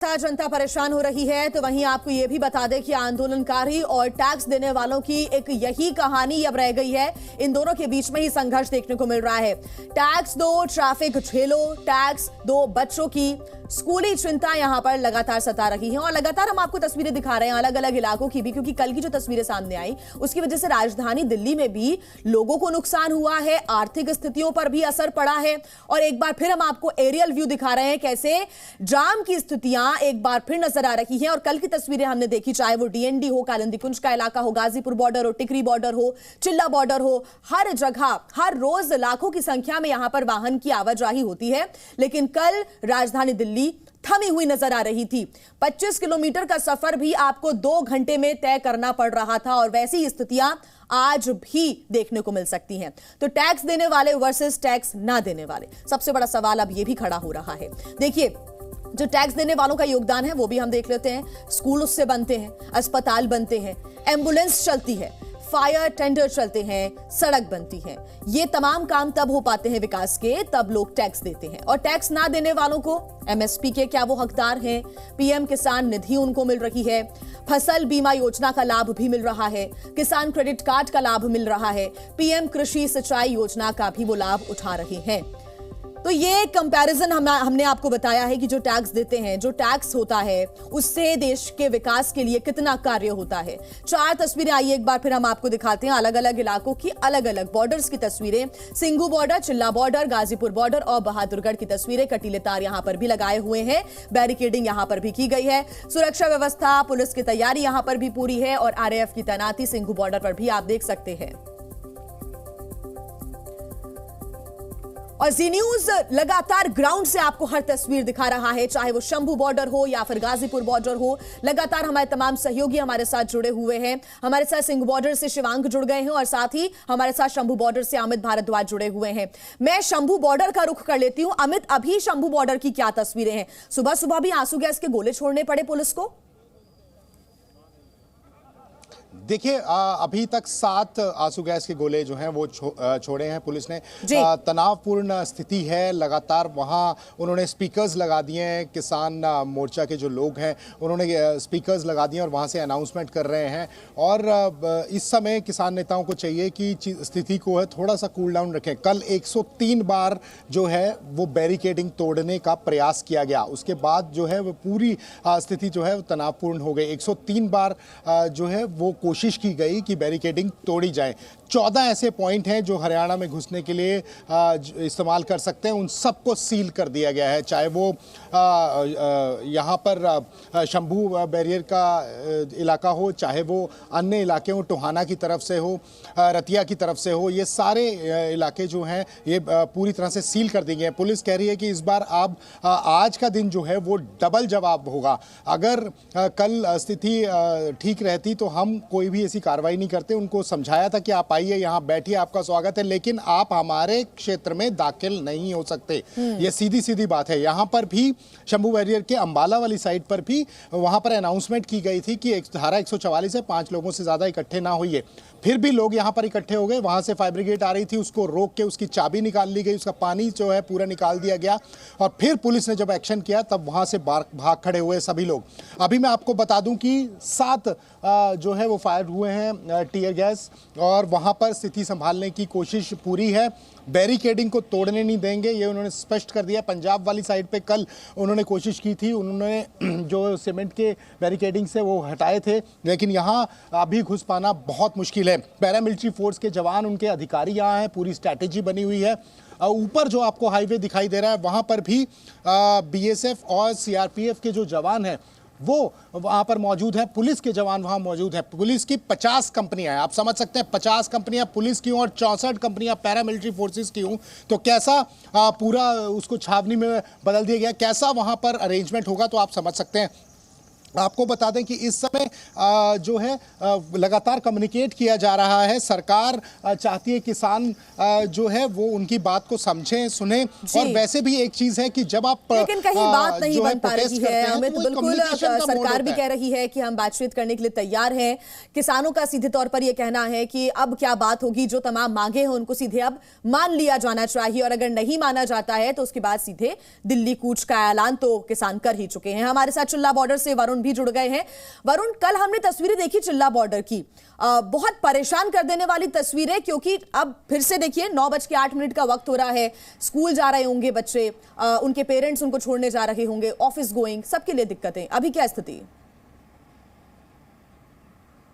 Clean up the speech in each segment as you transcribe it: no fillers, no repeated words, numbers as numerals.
जनता परेशान हो रही है तो वहीं आपको यह भी बता दें कि आंदोलनकारी और टैक्स देने वालों की एक यही कहानी अब रह गई है। इन दोनों के बीच में ही संघर्ष देखने को मिल रहा है। टैक्स दो, ट्रैफिक झेलो, टैक्स दो, बच्चों की स्कूली चिंता यहां पर लगातार सता रही है। और लगातार हम आपको तस्वीरें दिखा रहे हैं अलग अलग इलाकों की भी, क्योंकि कल की जो तस्वीरें सामने आई उसकी वजह से राजधानी दिल्ली में भी लोगों को नुकसान हुआ है, आर्थिक स्थितियों पर भी असर पड़ा है। और एक बार फिर हम आपको एरियल व्यू दिखा रहे हैं कैसे जाम की स्थितियां एक बार फिर नजर आ रही है। और कल की तस्वीरें हमने देखी, चाहे वो डीएनडी हो, कालिंदी कुंज का इलाका हो, गाजीपुर बॉर्डर हो, टिकरी बॉर्डर हो, चिल्ला बॉर्डर हो, हर जगह हर रोज लाखों की संख्या में यहां पर वाहन की आवाजाही होती है। लेकिन कल राजधानी दिल्ली थमी हुई नजर आ रही थी। 25 किलोमीटर का सफर भी आपको 2 घंटे में तय करना पड़ रहा था। और वैसी स्थितियां आज भी देखने को मिल सकती हैं। तो टैक्स देने वाले वर्सेस टैक्स ना देने वाले, सबसे बड़ा सवाल अब यह भी खड़ा हो रहा है। देखिए, जो टैक्स देने वालों का योगदान है वो भी हम देख लेते हैं। स्कूल उससे बनते हैं, अस्पताल बनते हैं, एम्बुलेंस चलती है, फायर टेंडर चलते हैं, सड़क बनती है। ये तमाम काम तब हो पाते हैं विकास के, तब लोग टैक्स देते हैं। और टैक्स ना देने वालों को एमएसपी के क्या वो हकदार हैं? पीएम किसान निधि उनको मिल रही है, फसल बीमा योजना का लाभ भी मिल रहा है, किसान क्रेडिट कार्ड का लाभ मिल रहा है, पीएम कृषि सिंचाई योजना का भी वो लाभ उठा रहे हैं। तो ये कंपैरिजन हमने आपको बताया है कि जो टैक्स देते हैं, जो टैक्स होता है उससे देश के विकास के लिए कितना कार्य होता है। 4 तस्वीरें आइए एक बार फिर हम आपको दिखाते हैं अलग अलग इलाकों की, अलग अलग बॉर्डर्स की तस्वीरें। सिंघू बॉर्डर, चिल्ला बॉर्डर, गाजीपुर बॉर्डर और बहादुरगढ़ की तस्वीरें। कटीले तार यहां पर भी लगाए हुए हैं, बैरिकेडिंग यहां पर भी की गई है, सुरक्षा व्यवस्था, पुलिस की तैयारी यहां पर भी पूरी है और आरएएफ की तैनाती सिंघू बॉर्डर पर भी आप देख सकते हैं। और जी न्यूज लगातार ग्राउंड से आपको हर तस्वीर दिखा रहा है, चाहे वो शंभू बॉर्डर हो या फिर गाजीपुर बॉर्डर हो। लगातार हमारे तमाम सहयोगी हमारे साथ जुड़े हुए हैं। हमारे साथ सिंघू बॉर्डर से शिवांग जुड़ गए हैं और साथ ही हमारे साथ शंभू बॉर्डर से अमित भारद्वाज जुड़े हुए हैं। मैं शंभू बॉर्डर का रुख कर लेती हूं। अमित, अभी शंभू बॉर्डर की क्या तस्वीरें हैं? सुबह सुबह भी आंसू गैस के गोले छोड़ने पड़े पुलिस को? देखिए, अभी तक 7 आंसू गैस के गोले जो हैं वो छोड़े हैं पुलिस ने। तनावपूर्ण स्थिति है लगातार। वहाँ उन्होंने स्पीकर्स लगा दिए हैं, किसान मोर्चा के जो लोग हैं उन्होंने स्पीकर्स लगा दिए और वहाँ से अनाउंसमेंट कर रहे हैं। और इस समय किसान नेताओं को चाहिए कि स्थिति को है थोड़ा सा कूल डाउन रखें। कल 103 बार जो है वो बैरिकेडिंग तोड़ने का प्रयास किया गया, उसके बाद जो है वो पूरी स्थिति जो है वो तनावपूर्ण हो गई। 103 बार जो है वो कोशिश की गई कि बैरिकेडिंग तोड़ी जाए। 14 ऐसे पॉइंट हैं जो हरियाणा में घुसने के लिए इस्तेमाल कर सकते हैं, उन सबको सील कर दिया गया है। चाहे वो यहाँ पर शंभू बैरियर का इलाका हो, चाहे वो अन्य इलाके हो, टोहाना की तरफ से हो, रतिया की तरफ से हो, ये सारे इलाके जो हैं ये पूरी तरह से सील कर दिए गए हैं। पुलिस कह रही है कि इस बार अब आज का दिन जो है वो डबल जवाब होगा। अगर कल स्थिति ठीक रहती तो हम कोई भी ऐसी कार्रवाई नहीं करते। उनको समझाया था कि आप आइए, यहाँ बैठिए, आपका स्वागत है, लेकिन आप हमारे क्षेत्र में दाखिल नहीं हो सकते। ये सीधी सीधी बात है। यहाँ पर भी शंभू बैरियर के अंबाला वाली साइड पर भी वहाँ पर अनाउंसमेंट की गई थी कि धारा 144 है, 5 लोगों से ज़्यादा इकट्ठे ना होइए। फिर भी लोग यहाँ पर इकट्ठे हो गए। वहाँ से फायर ब्रिगेड आ रही थी, उसको रोक के उसकी चाबी निकाल ली गई, उसका पानी जो है पूरा निकाल दिया गया। और फिर पुलिस ने जब एक्शन किया तब वहाँ से भाग खड़े हुए सभी लोग। अभी मैं आपको बता दूं कि 7 जो है वो फायर हुए हैं टीयर गैस, और वहाँ पर स्थिति संभालने की कोशिश पूरी है। बैरिकेडिंग को तोड़ने नहीं देंगे, ये उन्होंने स्पष्ट कर दिया। पंजाब वाली साइड पे कल उन्होंने कोशिश की थी, उन्होंने जो सीमेंट के बैरिकेडिंग से वो हटाए थे, लेकिन यहाँ अभी घुस पाना बहुत मुश्किल है। पैरामिलिट्री फोर्स के जवान, उनके अधिकारी यहाँ हैं, पूरी स्ट्रैटेजी बनी हुई है। ऊपर जो आपको हाईवे दिखाई दे रहा है वहाँ पर भी बीएसएफ और सीआरपीएफ के जो जवान हैं वो वहाँ पर मौजूद है, पुलिस के जवान वहाँ मौजूद है। पुलिस की 50 कंपनियां हैं, आप समझ सकते हैं 50 कंपनियां पुलिस की हों और 64 कंपनियां पैरामिलिट्री फोर्सेस की हों, तो कैसा पूरा उसको छावनी में बदल दिया गया, कैसा वहाँ पर अरेंजमेंट होगा, तो आप समझ सकते हैं। आपको बता दें कि इस समय जो है लगातार कम्युनिकेट किया जा रहा है। सरकार चाहती है किसान जो है वो उनकी बात को समझें, सुने। और वैसे भी एक चीज है कि जब आप लेकिन कहीं बात नहीं बन पा रही है अमित, तो बिल्कुल सरकार भी कह रही है कि हम बातचीत करने के लिए तैयार हैं। किसानों का सीधे तौर पर यह कहना है कि अब क्या बात होगी, जो तमाम मांगे हैं उनको सीधे अब मान लिया जाना चाहिए, और अगर नहीं माना जाता है तो उसके बाद सीधे दिल्ली कूच का ऐलान तो किसान कर ही चुके हैं। हमारे साथ चिल्ला बॉर्डर से वरुण भी जुड़ गए हैं। वरुण, कल हमने तस्वीरें देखी चिल्ला बॉर्डर की, बहुत परेशान कर देने वाली तस्वीरें, क्योंकि अब फिर से देखिए 9:08 का वक्त हो रहा है, स्कूल जा रहे होंगे बच्चे, उनके पेरेंट्स उनको छोड़ने जा रहे होंगे, ऑफिस गोइंग, सबके लिए दिक्कतें। अभी क्या स्थिति?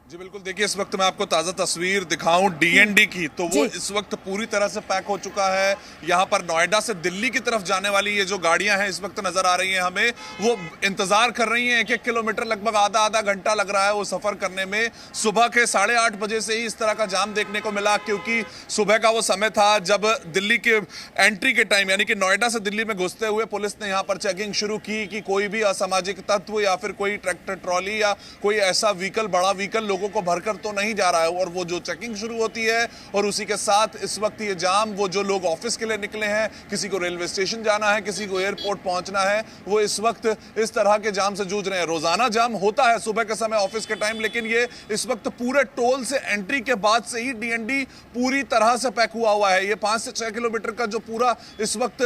जी बिल्कुल, देखिए इस वक्त मैं आपको ताज़ा तस्वीर दिखाऊं डीएनडी की, तो वो इस वक्त पूरी तरह से पैक हो चुका है। यहाँ पर नोएडा से दिल्ली की तरफ जाने वाली ये जो गाड़ियां हैं इस वक्त नजर आ रही हैं हमें, वो इंतजार कर रही हैं। 1-1 किलोमीटर लगभग आधा घंटा लग रहा है वो सफर करने में। सुबह के 8:30 बजे से ही इस तरह का जाम देखने को मिला, क्योंकि सुबह का वो समय था जब दिल्ली के एंट्री के टाइम, यानी कि नोएडा से दिल्ली में घुसते हुए पुलिस ने यहाँ पर चेकिंग शुरू की कि कोई भी असामाजिक तत्व या फिर कोई ट्रैक्टर ट्रॉली या कोई ऐसा व्हीकल, बड़ा व्हीकल लोगों को भरकर तो नहीं जा रहा है। और वो जो चेकिंग शुरू होती है और उसी के साथ इस वक्त ये जाम, वो जो लोग ऑफिस के लिए निकले हैं, किसी को रेलवे स्टेशन जाना है, किसी को एयरपोर्ट पहुंचना है, वो इस वक्त इस तरह के जाम से जूझ रहे हैं। रोजाना जाम होता है सुबह के समय ऑफिस के टाइम, लेकिन ये इस वक्त पूरे टोल से एंट्री के बाद से ही डीएनडी पूरी तरह से पैक हुआ है। ये 5 से 6 किलोमीटर का जो पूरा इस वक्त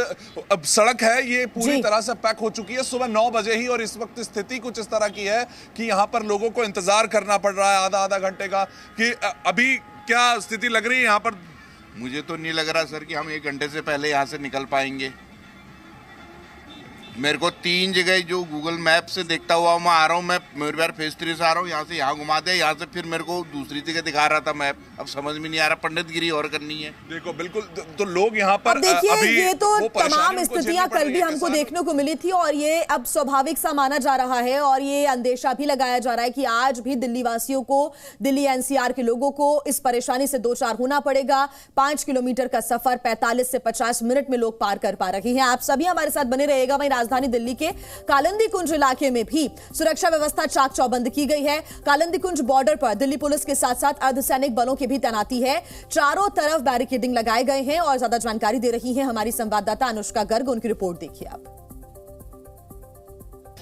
अब सड़क है, ये पूरी तरह से पैक हो चुकी है सुबह 9 बजे ही। और इस वक्त स्थिति कुछ इस तरह की है कि यहाँ पर लोगों को इंतजार करना पड़ रहा है आधा घंटे का। कि अभी क्या स्थिति लग रही है यहाँ पर? मुझे तो नहीं लग रहा सर कि हम 1 घंटे से पहले यहाँ से निकल पाएंगे। मेरे को 3 जगह जो गूगल मैप से देखता हुआ मैं आ रहा हूँ, मैं मेरे बार फेज 3 से आ रहा हूँ, यहाँ से यहाँ घुमा दे, यहाँ से फिर मेरे को दूसरी जगह दिखा रहा था मैप। अब समझ में नहीं आ रहा, पंडितगिरी और करनी है। देखो बिल्कुल, तो लोग यहाँ पर देखिए ये तो तमाम स्थितियां कल भी हमको देखने को मिली थी, और ये अब स्वाभाविक सा माना जा रहा है, और ये अंदेशा भी लगाया जा रहा है कि आज भी दिल्ली वासियों को, दिल्ली एनसीआर के लोगों को इस परेशानी से 2-4 होना पड़ेगा। 5 किलोमीटर का सफर 45 से 50 मिनट में लोग पार कर पा रहे हैं। आप सभी हमारे साथ बने रहिएगा। वहीं राजधानी दिल्ली के कालिंदी कुंज इलाके में भी सुरक्षा व्यवस्था चाक चौबंद की गई है। कालिंदी कुंज बॉर्डर पर दिल्ली पुलिस के साथ साथ अर्धसैनिक बलों की भी तैनाती है। चारों तरफ बैरिकेडिंग लगाए गए हैं, और ज्यादा जानकारी दे रही है हमारी संवाददाता अनुष्का गर्ग। उनकी रिपोर्ट देखिए आप।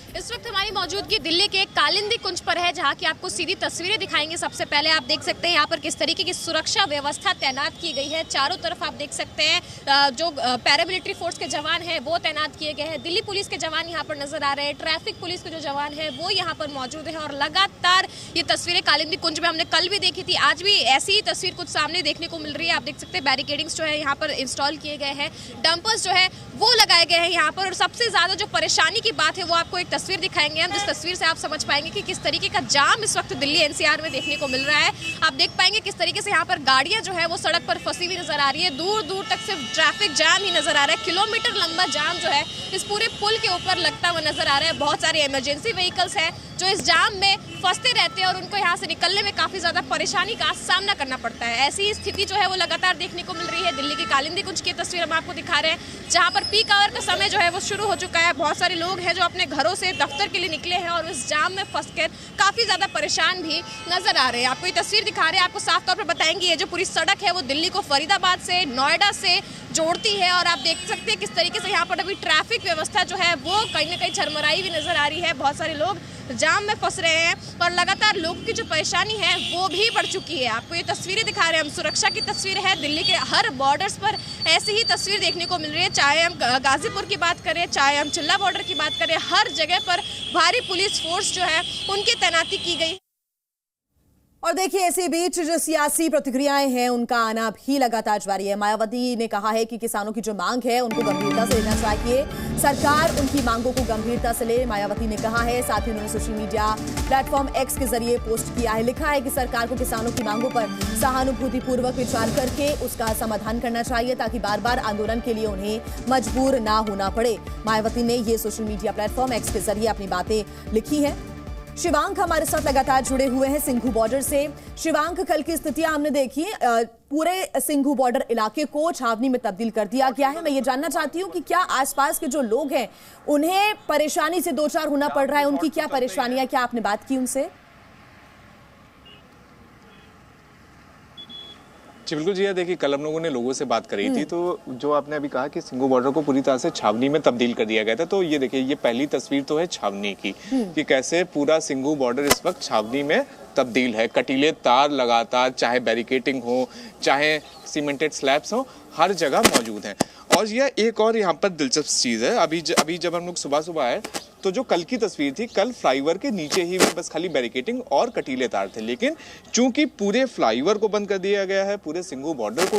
इस वक्त हमारी मौजूदगी दिल्ली के कालिंदी कुंज पर है, जहां की आपको सीधी तस्वीरें दिखाएंगे। सबसे पहले आप देख सकते हैं यहाँ पर किस तरीके की सुरक्षा व्यवस्था तैनात की गई है। चारों तरफ आप देख सकते हैं जो पैरामिलिट्री फोर्स के जवान हैं वो तैनात किए गए हैं। दिल्ली पुलिस के जवान यहाँ पर नजर आ रहे हैं, ट्रैफिक पुलिस के जो जवान हैं वो यहाँ पर मौजूद हैं। और लगातार ये तस्वीरें कालिंदी कुंज में हमने कल भी देखी थी, आज भी ऐसी ही तस्वीर कुछ सामने देखने को मिल रही है। आप देख सकते हैं बैरिकेडिंग्स जो है यहाँ पर इंस्टॉल किए गए हैं, डंपर्स जो है वो लगाए गए हैं यहाँ पर। और सबसे ज्यादा जो परेशानी की बात है वो आपको एक तस्वीर दिखाएंगे हम, जिस तस्वीर से आप समझ पाएंगे कि किस तरीके का जाम इस वक्त दिल्ली एनसीआर में देखने को मिल रहा है। आप देख पाएंगे किस तरीके से यहाँ पर गाड़ियां जो है वो सड़क पर फंसी हुई नजर आ रही है। दूर दूर तक सिर्फ ट्रैफिक जाम ही नजर आ रहा है। किलोमीटर लंबा जाम जो है इस पूरे पुल के ऊपर लगता हुआ नजर आ रहा है। बहुत सारे इमरजेंसी व्हीकल्स हैं जो इस जाम में फंसते रहते हैं, और उनको यहाँ से निकलने में काफी ज्यादा परेशानी का सामना करना पड़ता है। ऐसी ही स्थिति जो है वो लगातार देखने को मिल रही है। दिल्ली के कालिंदी कुंज की तस्वीर हम आपको दिखा रहे हैं, जहाँ पर पीक आवर का समय जो है वो शुरू हो चुका है। बहुत सारे लोग हैं जो अपने घरों से दफ्तर के लिए निकले हैं और इस जाम में फंसकर काफी ज्यादा परेशान भी नजर आ रहे हैं। आपको ये तस्वीर दिखा रहे हैं, आपको साफ तौर पर बताएंगे ये जो पूरी सड़क है वो दिल्ली को फरीदाबाद से, नोएडा से जोड़ती है। और आप देख सकते हैं किस तरीके से यहाँ पर अभी ट्रैफिक व्यवस्था जो है वो कहीं ना कहीं झरमराई भी नजर आ रही है। बहुत सारे लोग जाम में फंस रहे हैं और लगातार लोगों की जो परेशानी है वो भी बढ़ चुकी है। आपको ये तस्वीरें दिखा रहे हैं हम, सुरक्षा की तस्वीर है। दिल्ली के हर बॉर्डर्स पर ऐसी ही तस्वीर देखने को मिल रही है, चाहे हम गाजीपुर की बात करें, चाहे हम चिल्ला बॉर्डर की बात करें, हर जगह पर भारी पुलिस फोर्स जो है उनकी तैनाती की गई। और देखिए इसी बीच जो सियासी प्रतिक्रियाएं हैं उनका आना भी लगातार जारी है। मायावती ने कहा है कि किसानों की जो मांग है उनको गंभीरता से लेना चाहिए, सरकार उनकी मांगों को गंभीरता से ले, मायावती ने कहा है। साथ ही उन्होंने सोशल मीडिया प्लेटफॉर्म एक्स के जरिए पोस्ट किया है, लिखा है कि सरकार को किसानों की मांगों पर सहानुभूतिपूर्वक विचार करके उसका समाधान करना चाहिए, ताकि बार बार आंदोलन के लिए उन्हें मजबूर ना होना पड़े। मायावती ने ये सोशल मीडिया प्लेटफॉर्म एक्स के जरिए अपनी बातें लिखी है। शिवांक हमारे साथ लगातार जुड़े हुए हैं सिंघू बॉर्डर से। शिवांक, कल की स्थितियां हमने देखी, पूरे सिंघू बॉर्डर इलाके को छावनी में तब्दील कर दिया गया है। मैं ये जानना चाहती हूँ कि क्या आसपास के जो लोग हैं उन्हें परेशानी से दो चार होना पड़ रहा है, उनकी क्या परेशानियां, क्या आपने बात की उनसे? जी बिल्कुल जी, देखिए कल हम लोगों ने लोगों से बात करी थी, तो जो आपने अभी कहा कि सिंघू बॉर्डर को पूरी तरह से छावनी में तब्दील कर दिया गया था, तो ये देखिए ये पहली तस्वीर तो है छावनी की कि कैसे पूरा सिंघू बॉर्डर इस वक्त छावनी में तब्दील है। कटीले तार लगातार, चाहे बैरिकेटिंग हो, चाहे सीमेंटेड स्लैब्स हो, हर जगह मौजूद हैं। और यह एक और यहाँ पर दिलचस्प चीज़ है, अभी जब हम लोग सुबह आए तो जो कल की तस्वीर थी, कल फ्लाईओवर के नीचे ही बस खाली बैरिकेटिंग और कटीले तार थे, लेकिन चूंकि पूरे फ्लाईओवर को बंद कर दिया गया है, पूरे सिंघू बॉर्डर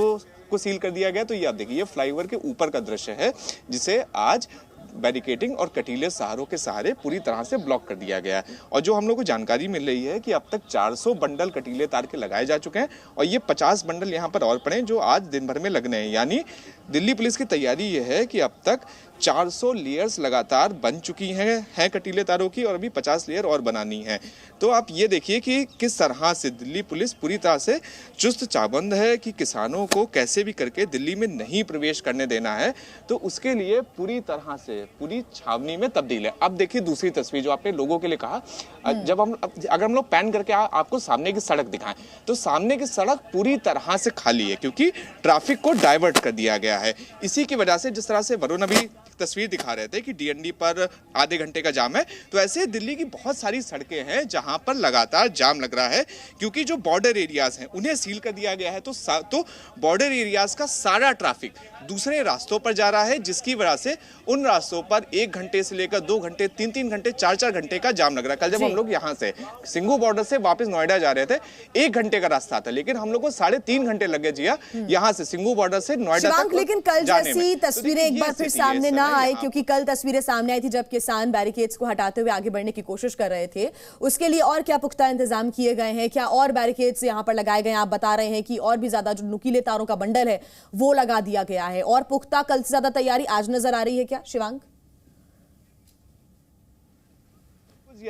को सील कर दिया गया, तो ये आप देखिए ये फ्लाईओवर के ऊपर का दृश्य है जिसे आज बैरिकेटिंग और कटीले सहारों के सहारे पूरी तरह से ब्लॉक कर दिया गया है। और जो हम लोग को जानकारी मिल रही है कि अब तक 400 बंडल कटीले तार के लगाए जा चुके हैं और ये 50 बंडल यहाँ पर और पड़े जो आज दिन भर में लगने हैं। यानी दिल्ली पुलिस की तैयारी ये है कि अब तक 400 लेयर्स लगातार बन चुकी हैं कटीले तारों की, और अभी 50 लेयर और बनानी है। तो आप ये देखिए कि किस तरह से दिल्ली पुलिस पूरी तरह से चुस्त चाबंद है कि किसानों को कैसे भी करके दिल्ली में नहीं प्रवेश करने देना है, तो उसके लिए पूरी तरह से पूरी छावनी में तब्दील है। अब देखिए दूसरी तस्वीर जो आपने लोगों के लिए कहा, अगर हम लोग पैन करके आपको सामने की सड़क दिखाएं तो सामने की सड़क पूरी तरह से खाली है क्योंकि ट्रैफिक को डाइवर्ट कर दिया गया है। इसी की वजह से जिस तरह से वरुण अभी तस्वीर दिखा रहे थे कि डीएनडी पर आधे घंटे का जाम है, तो ऐसे दिल्ली की बहुत सारी सड़कें हैं जहां पर लगातार जाम लग रहा है क्योंकि जो बॉर्डर एरियाज हैं उन्हें सील कर दिया गया है। तो बॉर्डर एरियाज का सारा ट्रैफिक दूसरे रास्तों पर जा रहा है, जिसकी वजह से उन रास्तों पर 1 घंटे से लेकर 2 घंटे, 3 घंटे, 4 घंटे का जाम लग रहा है। कल जब हम लोग यहाँ से सिंघू बॉर्डर से वापस नोएडा जा रहे थे, 1 घंटे का रास्ता था, लेकिन हम लोग को 3.5 घंटे लग गए जिया यहाँ से सिंघू बॉर्डर से नोएडा तक। लेकिन कल जैसी तस्वीरें एक बार फिर सामने ना आए, क्योंकि कल तस्वीरें सामने आई थी जब किसान बैरिकेड्स को हटाते हुए आगे बढ़ने की कोशिश कर रहे थे। उसके लिए और क्या पुख्ता इंतजाम किए गए हैं? क्या और बैरिकेड्स यहाँ पर लगाए गए हैं? आप बता रहे हैं कि और भी ज्यादा जो नुकीले तारों का बंडल है वो लगा दिया गया है, और पुख्ता कल से ज्यादा तैयारी आज नजर आ रही है क्या शिवांक?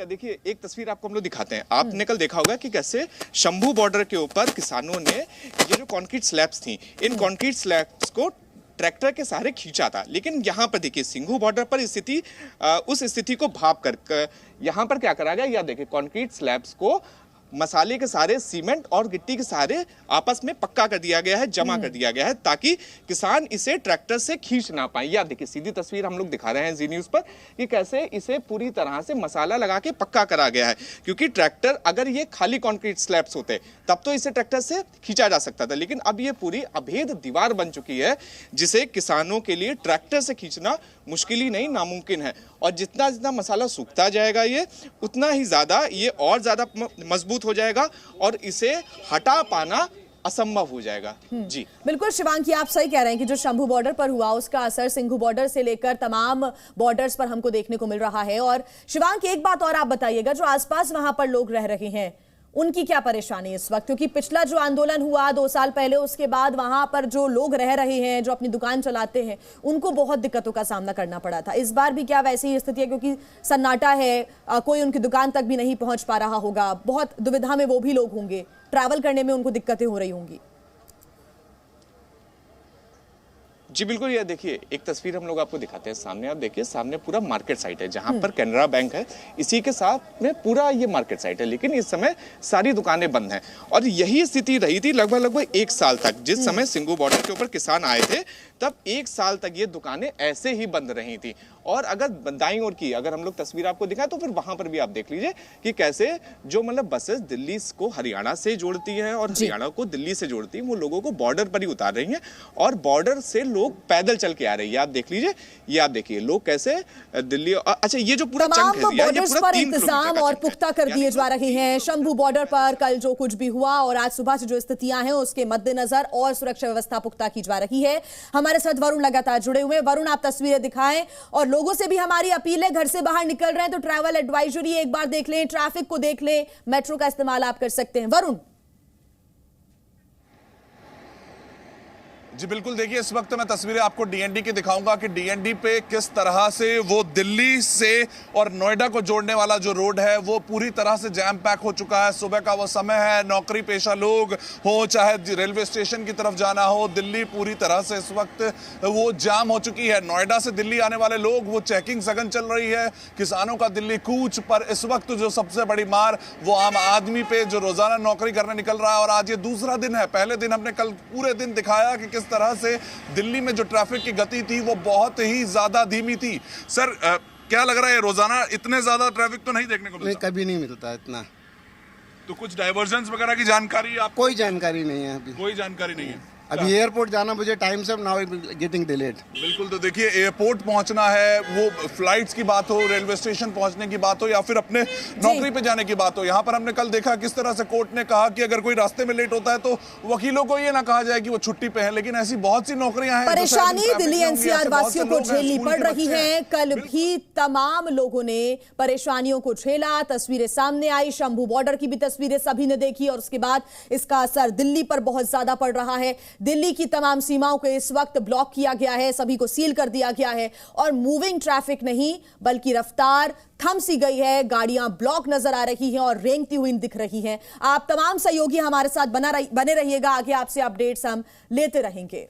देखिए एक तस्वीर आपको हम लोग दिखाते हैं। आपने कल देखा होगा कि कैसे शंभू बॉर्डर के ऊपर किसानों ने ये जो कंक्रीट स्लैब्स थी, इन कंक्रीट स्लैब्स को ट्रैक्टर के सहारे खींचा था, लेकिन यहाँ पर देखिए सिंघू बॉर्डर पर उस स्थिति को भाप कर यहाँ पर क्या करा गया, या देखिए कंक्रीट स्लैब्स को मसाले के सहारे, सीमेंट और गिट्टी के सहारे आपस में पक्का कर दिया गया है, जमा कर दिया गया है ताकि किसान इसे ट्रैक्टर से खींच ना पाए। या देखिए सीधी तस्वीर हम लोग दिखा रहे हैं जी न्यूज़ पर कि कैसे इसे पूरी तरह से मसाला लगा के पक्का करा गया है, क्योंकि ट्रैक्टर अगर ये खाली कंक्रीट स्लैब्स होते तब तो इसे ट्रैक्टर से खींचा जा सकता था, लेकिन अब ये पूरी अभेद दीवार बन चुकी है जिसे किसानों के लिए ट्रैक्टर से खींचना मुश्किल ही नहीं, नामुमकिन है। और जितना जितना मसाला सूखता जाएगा ये उतना ही ज्यादा ये और ज्यादा मजबूत हो जाएगा और इसे हटा पाना असंभव हो जाएगा। जी बिल्कुल शिवांकी, आप सही कह रहे हैं कि जो शंभू बॉर्डर पर हुआ उसका असर सिंघू बॉर्डर से लेकर तमाम बॉर्डर्स पर हमको देखने को मिल रहा है। और शिवांकी एक बात और आप बताइएगा, जो आसपास वहां पर लोग रह रहे हैं उनकी क्या परेशानी इस वक्त? क्योंकि पिछला जो आंदोलन हुआ 2 साल पहले, उसके बाद वहां पर जो लोग रह रहे हैं, जो अपनी दुकान चलाते हैं, उनको बहुत दिक्कतों का सामना करना पड़ा था। इस बार भी क्या वैसी ही स्थिति है? क्योंकि सन्नाटा है, कोई उनकी दुकान तक भी नहीं पहुंच पा रहा होगा, बहुत दुविधा में वो भी लोग होंगे, ट्रैवल करने में उनको दिक्कतें हो रही होंगी। जी बिल्कुल, ये देखिए एक तस्वीर हम लोग आपको दिखाते हैं सामने। आप देखिए सामने पूरा मार्केट साइट है जहां पर कैनरा बैंक है, इसी के साथ में पूरा ये मार्केट साइट है, लेकिन इस समय सारी दुकानें बंद हैं। और यही स्थिति रही थी लगभग 1 साल तक। जिस समय सिंघू बॉर्डर के ऊपर किसान आए थे तब 1 साल तक ये दुकानें ऐसे ही बंद रही थी। और अगर दाईं ओर की अगर हम लोग तस्वीर आपको दिखाएं तो फिर वहां पर भी आप देख लीजिए कि कैसे जो मतलब बसेस दिल्ली को हरियाणा से जोड़ती हैं और हरियाणा को दिल्ली से जोड़ती हैं, वो लोगों को बॉर्डर पर ही उतार रही हैं और बॉर्डर से लोग पैदल चल के आ रहे हैं। आप देख लीजिए, ये आप देखिए लोग कैसे दिल्ली। अच्छा, ये जो पूरा तमाम बॉर्डर्स पर इंतजाम और पुख्ता कर दिए जा रहे हैं। शंभू बॉर्डर पर कल जो कुछ भी हुआ और आज सुबह से जो स्थितियां हैं उसके मद्देनजर और सुरक्षा व्यवस्था पुख्ता की जा रही है। हमारे साथ वरुण लगातार जुड़े हुए हैं। वरुण, आप तस्वीरें दिखाएं और लोगों से भी हमारी अपील है, घर से बाहर निकल रहे हैं तो ट्रैवल एडवाइजरी एक बार देख लें, ट्रैफिक को देख लें, मेट्रो का इस्तेमाल आप कर सकते हैं। वरुण। जी बिल्कुल, देखिए इस वक्त मैं तस्वीरें आपको डीएनडी की दिखाऊंगा कि डीएनडी पे किस तरह से वो दिल्ली से और नोएडा को जोड़ने वाला जो रोड है वो पूरी तरह से जैम पैक हो चुका है। सुबह का वो समय है, नौकरी पेशा लोग हो चाहे रेलवे स्टेशन की तरफ जाना हो, दिल्ली पूरी तरह से इस वक्त वो जाम हो चुकी है। नोएडा से दिल्ली आने वाले लोग, वो चेकिंग सघन चल रही है, किसानों का दिल्ली कूच। पर इस वक्त जो सबसे बड़ी मार वो आम आदमी पे जो रोजाना नौकरी करने निकल रहा है। और आज ये दूसरा दिन है। पहले दिन हमने कल पूरे दिन दिखाया कि किस तरह से दिल्ली में जो ट्रैफिक की गति थी वो बहुत ही ज्यादा धीमी थी। सर क्या लग रहा है, रोजाना इतने ज्यादा ट्रैफिक तो नहीं देखने को मिलता? नहीं, कभी नहीं मिलता इतना। तो कुछ डाइवर्जन वगैरह की जानकारी आप? कोई जानकारी नहीं है अभी। कोई जानकारी नहीं है। अभी एयरपोर्ट जाना मुझे टाइम से, नाउ गेटिंग डिलेड। बिल्कुल, तो देखिए एयरपोर्ट पहुंचना है, वो फ्लाइट्स की बात हो, रेलवे स्टेशन पहुंचने की बात हो या फिर अपने नौकरी पे जाने की बात हो। यहाँ पर हमने कल देखा किस तरह से कोर्ट ने कहा कि अगर कोई रास्ते में लेट होता है तो वकीलों को ये ना कहा जाए कि वो छुट्टी पे है, लेकिन ऐसी बहुत सी नौकरियां हैं। परेशानी दिल्ली एनसीआर वासियों को झेलनी पड़ रही है। कल भी तमाम लोगों ने परेशानियों को झेला। तस्वीरें सामने आई, शंभू बॉर्डर की भी तस्वीरें सभी ने देखी और उसके बाद इसका असर दिल्ली पर बहुत ज्यादा पड़ रहा है। दिल्ली की तमाम सीमाओं को इस वक्त ब्लॉक किया गया है, सभी को सील कर दिया गया है और मूविंग ट्रैफिक नहीं बल्कि रफ्तार थम सी गई है। गाड़ियां ब्लॉक नजर आ रही हैं और रेंगती हुई दिख रही हैं। आप तमाम सहयोगी हमारे साथ बने रहिएगा, आगे आपसे अपडेट्स हम लेते रहेंगे।